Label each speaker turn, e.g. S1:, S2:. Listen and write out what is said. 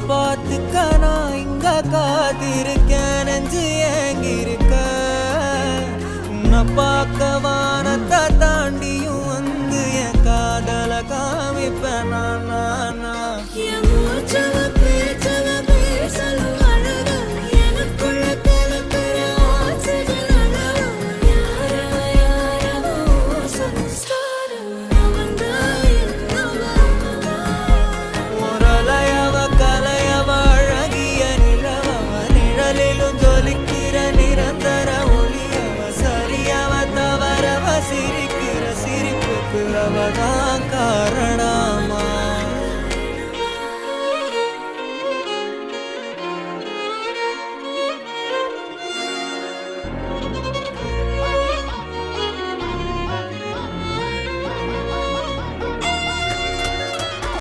S1: பார்த்துக்க நான் இங்க காத்திருக்கேன் நெஞ்சு ஏங்கிருக்க உன்னை பார்க்க வானத்தை தாண்டியும் வந்து என் காதல காமிப்பேன் நான் சிரிக்கிற சிரிப்புக்கு அவதான்